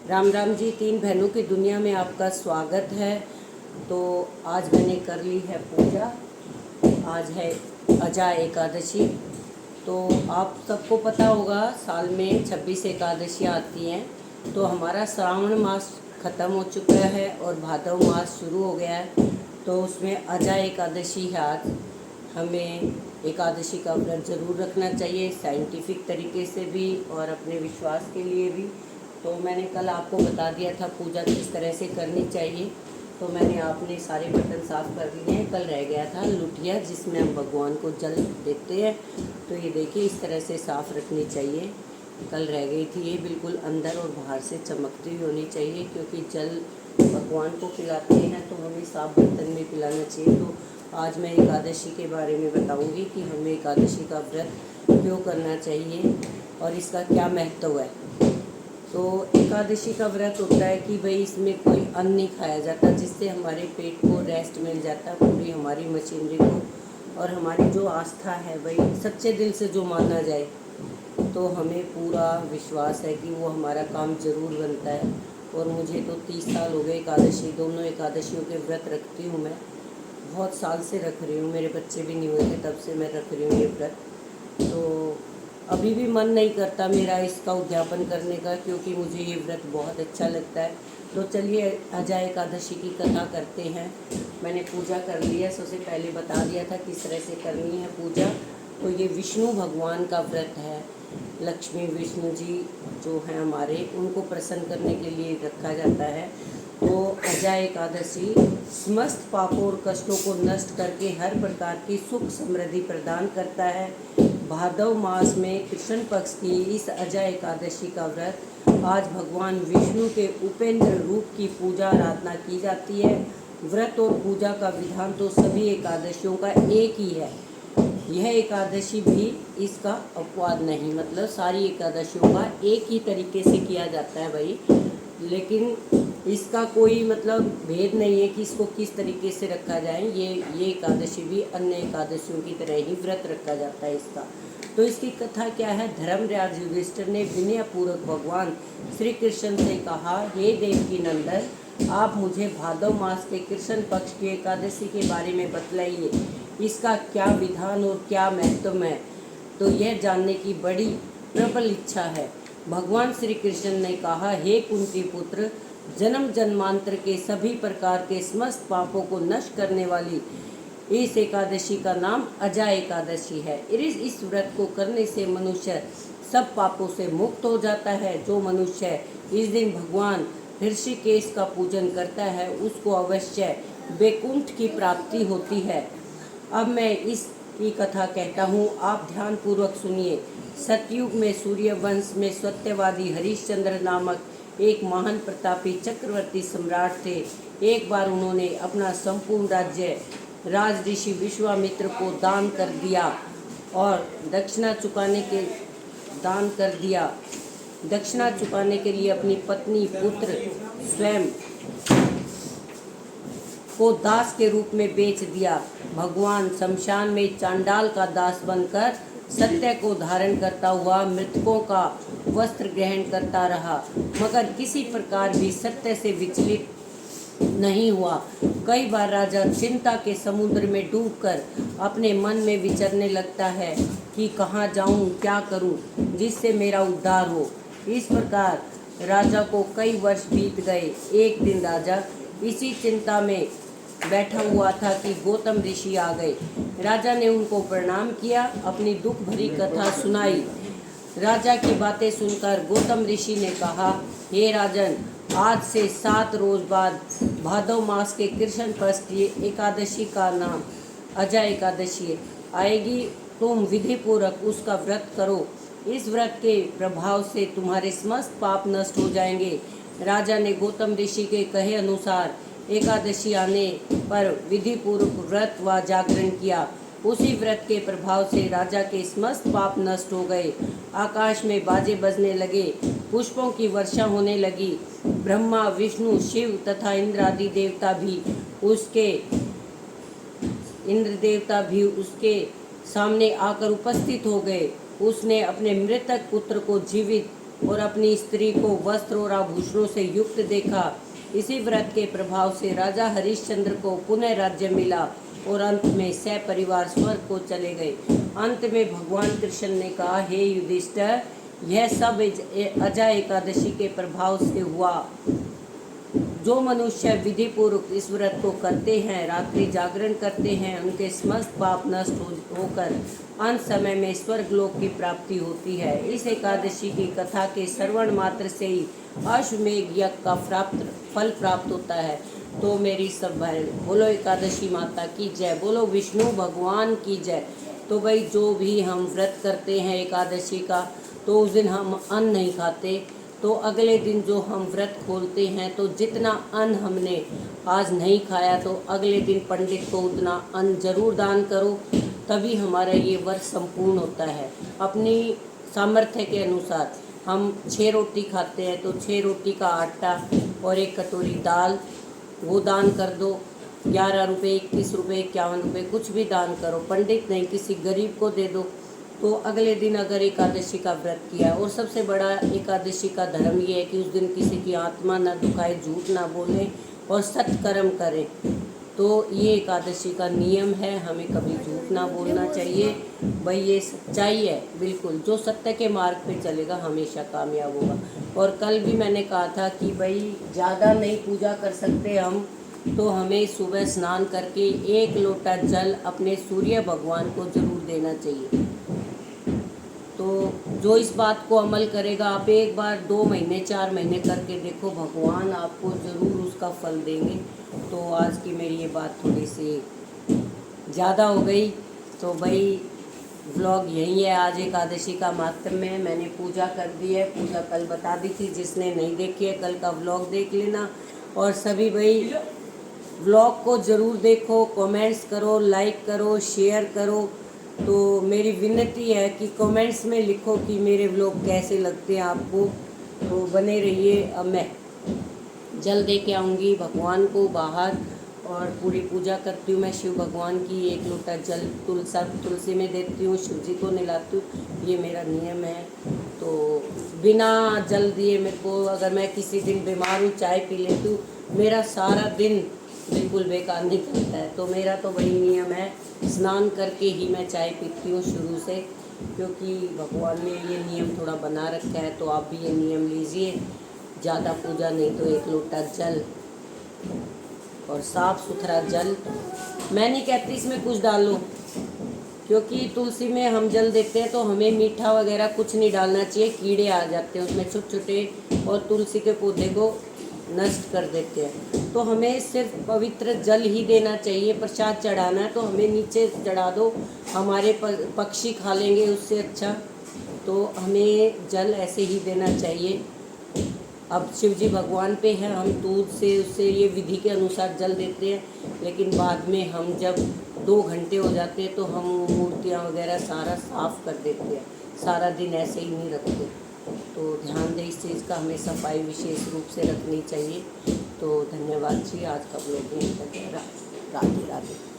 राम राम जी। तीन बहनों की दुनिया में आपका स्वागत है। तो आज मैंने कर ली है पूजा। आज है अजा एकादशी। तो आप सबको पता होगा साल में 26 एकादशियाँ आती हैं। तो हमारा श्रावण मास ख़त्म हो चुका है और भादव मास शुरू हो गया है। तो उसमें अजा एकादशी है आज। हमें एकादशी का व्रत ज़रूर रखना चाहिए, साइंटिफिक तरीके से भी और अपने विश्वास के लिए भी। तो मैंने कल आपको बता दिया था पूजा किस तरह से करनी चाहिए। तो मैंने आपने सारे बर्तन साफ़ कर लिए हैं। कल रह गया था लुटिया जिसमें हम भगवान को जल देते हैं। तो ये देखिए इस तरह से साफ़ रखनी चाहिए। कल रह गई थी ये, बिल्कुल अंदर और बाहर से चमकती हुई होनी चाहिए, क्योंकि जल भगवान को पिलाते हैं तो हमें साफ बर्तन में पिलाना चाहिए। तो आज मैं एकादशी के बारे में बताऊंगी कि हमें एकादशी का व्रत क्यों करना चाहिए और इसका क्या महत्व है। तो एकादशी का व्रत होता है कि भाई इसमें कोई अन्न नहीं खाया जाता, जिससे हमारे पेट को रेस्ट मिल जाता है, पूरी हमारी मशीनरी को। और हमारी जो आस्था है भाई सच्चे दिल से जो माना जाए तो हमें पूरा विश्वास है कि वो हमारा काम ज़रूर बनता है। और मुझे तो 30 साल हो गए एकादशी, दोनों एकादशियों के व्रत रखती हूँ मैं। बहुत साल से रख रही हूँ, मेरे बच्चे भी नहीं हुए थे तब से मैं रख रही हूँ ये व्रत। तो अभी भी मन नहीं करता मेरा इसका उद्यापन करने का, क्योंकि मुझे ये व्रत बहुत अच्छा लगता है। तो चलिए अजा एकादशी की कथा करते हैं। मैंने पूजा कर ली है, सबसे पहले बता दिया था किस तरह से करनी है पूजा। तो ये विष्णु भगवान का व्रत है। लक्ष्मी विष्णु जी जो हैं हमारे, उनको प्रसन्न करने के लिए रखा जाता है। तो अजा एकादशी समस्त पापों और कष्टों को नष्ट करके हर प्रकार की सुख समृद्धि प्रदान करता है। भादव मास में कृष्ण पक्ष की इस अजा एकादशी का व्रत आज भगवान विष्णु के उपेंद्र रूप की पूजा आराधना की जाती है। व्रत और पूजा का विधान तो सभी एकादशियों का एक ही है। यह एकादशी भी इसका अपवाद नहीं, मतलब सारी एकादशियों का एक ही तरीके से किया जाता है भाई। लेकिन इसका कोई मतलब भेद नहीं है कि इसको किस तरीके से रखा जाए। ये एकादशी भी अन्य एकादशियों की तरह ही व्रत रखा जाता है इसका। तो इसकी कथा क्या है। धर्मराज युधिष्ठिर ने विनयपूर्वक भगवान श्री कृष्ण से कहा, हे देवकी नंदन, आप मुझे भादव मास के कृष्ण पक्ष की एकादशी के बारे में बतलाइए। इसका क्या विधान और क्या महत्व है, तो यह जानने की बड़ी प्रबल इच्छा है। भगवान श्री कृष्ण ने कहा, हे कुंती पुत्र, जन्म जन्मांतर के सभी प्रकार के समस्त पापों को नष्ट करने वाली इस एकादशी का नाम अजा एकादशी है। इस व्रत को करने से मनुष्य सब पापों से मुक्त हो जाता है। जो मनुष्य इस दिन भगवान ऋषिकेश का पूजन करता है उसको अवश्य वैकुंठ की प्राप्ति होती है। अब मैं इसकी कथा कहता हूँ, आप ध्यान पूर्वक सुनिए। सतयुग में सूर्यवंश में सत्यवादी हरिश्चंद्र नामक एक महान प्रतापी चक्रवर्ती सम्राट थे। एक बार उन्होंने अपना संपूर्ण राज्य राज ऋषि विश्वामित्र को दान कर दिया और दक्षिणा चुकाने के लिए अपनी पत्नी पुत्र स्वयं को दास के रूप में बेच दिया। भगवान शमशान में चांडाल का दास बनकर सत्य को धारण करता हुआ मृतकों का वस्त्र ग्रहण करता रहा, मगर किसी प्रकार भी सत्य से विचलित नहीं हुआ। कई बार राजा चिंता के समुद्र में डूबकर अपने मन में विचरने लगता है कि कहाँ जाऊँ, क्या करूँ जिससे मेरा उद्धार हो। इस प्रकार राजा को कई वर्ष बीत गए। एक दिन राजा इसी चिंता में बैठा हुआ था कि गौतम ऋषि आ गए। राजा ने उनको प्रणाम किया, अपनी दुख भरी कथा सुनाई। राजा की बातें सुनकर गौतम ऋषि ने कहा, हे राजन, आज से 7 रोज बाद भादव मास के कृष्ण पक्ष की एकादशी का नाम अजा एकादशी आएगी। तुम विधि पूर्वक उसका व्रत करो। इस व्रत के प्रभाव से तुम्हारे समस्त पाप नष्ट हो जाएंगे। राजा ने गौतम ऋषि के कहे अनुसार एकादशी आने पर विधि पूर्वक व्रत व जागरण किया। उसी व्रत के प्रभाव से राजा के समस्त पाप नष्ट हो गए। आकाश में बाजे बजने लगे, पुष्पों की वर्षा होने लगी। ब्रह्मा, विष्णु, शिव तथा इंद्र देवता भी उसके सामने आकर उपस्थित हो गए। उसने अपने मृतक पुत्र को जीवित और अपनी स्त्री को वस्त्र और आभूषणों से युक्त देखा। इसी व्रत के प्रभाव से राजा हरिश्चंद्र को पुनः राज्य मिला और अंत में सपरिवार स्वर्ग को चले गए। अंत में भगवान कृष्ण ने कहा, हे युधिष्ठिर, यह सब अजा एकादशी के प्रभाव से हुआ। जो मनुष्य विधि पूर्वक इस व्रत को करते हैं, रात्रि जागरण करते हैं, उनके समस्त पाप नष्ट होकर अंत समय में स्वर्ग लोक की प्राप्ति होती है। इस एकादशी की कथा के श्रवण मात्र से ही अश्वमेध यज्ञ का फल प्राप्त होता है। तो मेरी सब बहन बोलो एकादशी माता की जय, बोलो विष्णु भगवान की जय। तो भाई जो भी हम व्रत करते हैं एकादशी का, तो उस दिन हम अन्न नहीं खाते। तो अगले दिन जो हम व्रत खोलते हैं, तो जितना अन्न हमने आज नहीं खाया, तो अगले दिन पंडित को उतना अन्न जरूर दान करो, तभी हमारा ये व्रत संपूर्ण होता है। अपनी सामर्थ्य के अनुसार हम 6 रोटी खाते हैं, तो 6 रोटी का आटा और 1 कटोरी दाल वो दान कर दो। 11 रुपये, 21 रुपये, 51 रुपये, कुछ भी दान करो, पंडित नहीं किसी गरीब को दे दो। तो अगले दिन अगर एकादशी का व्रत किया, और सबसे बड़ा एकादशी का धर्म ये है कि उस दिन किसी की आत्मा ना दुखाए, झूठ ना बोलें और सत्कर्म करें। तो ये एकादशी का नियम है, हमें कभी झूठ ना बोलना चाहिए। भाई ये सच्चाई है, बिल्कुल जो सत्य के मार्ग पे चलेगा हमेशा कामयाब होगा। और कल भी मैंने कहा था कि भाई ज़्यादा नहीं पूजा कर सकते हम, तो हमें सुबह स्नान करके 1 लोटा जल अपने सूर्य भगवान को जरूर देना चाहिए। तो जो इस बात को अमल करेगा, आप एक बार 2 महीने 4 महीने करके देखो, भगवान आपको ज़रूर उसका फल देंगे। तो आज की मेरी ये बात थोड़ी सी ज़्यादा हो गई, तो भाई व्लॉग यही है। आज एकादशी का माहात्म्य है, मैंने पूजा कर दी है, पूजा कल बता दी थी। जिसने नहीं देखी है कल का व्लॉग देख लेना। और सभी भाई व्लॉग को ज़रूर देखो, कमेंट्स करो, लाइक करो, शेयर करो। तो मेरी विनती है कि कमेंट्स में लिखो कि मेरे व्लॉग कैसे लगते हैं आपको। तो बने रहिए। अब मैं जल दे के आऊँगी भगवान को बाहर, और पूरी पूजा करती हूँ मैं शिव भगवान की। 1 लोटा जल तुलसी में देती हूँ, शिव जी को नहलाती हूँ, ये मेरा नियम है। तो बिना जल दिए मेरे को, अगर मैं किसी दिन बीमार हूँ, चाय पी लेती हूँ, मेरा सारा दिन बिल्कुल बेकार निकलता है। तो मेरा तो वही नियम है, स्नान करके ही मैं चाय पीती हूँ शुरू से, क्योंकि भगवान ने ये नियम थोड़ा बना रखा है। तो आप भी ये नियम लीजिए, ज़्यादा पूजा नहीं तो 1 लोटा जल और साफ़ सुथरा जल। मैं नहीं कहती इसमें कुछ डालो, क्योंकि तुलसी में हम जल देते हैं तो हमें मीठा वगैरह कुछ नहीं डालना चाहिए, कीड़े आ जाते हैं उसमें छोटे छोटे, और तुलसी के पौधे को नष्ट कर देते हैं। तो हमें सिर्फ पवित्र जल ही देना चाहिए। प्रसाद चढ़ाना है तो हमें नीचे चढ़ा दो, हमारे पक्षी खा लेंगे उससे अच्छा। तो हमें जल ऐसे ही देना चाहिए। अब शिव जी भगवान पे हैं, हम दूध से उससे ये विधि के अनुसार जल देते हैं, लेकिन बाद में हम जब 2 घंटे हो जाते हैं तो हम मूर्तियाँ वगैरह सारा साफ़ कर देते हैं, सारा दिन ऐसे ही नहीं रखते। तो ध्यान दें इस चीज़ का, हमें सफाई विशेष रूप से रखनी चाहिए। तो धन्यवाद जी, आज का व्लॉग यहीं तक है। राधे राधे।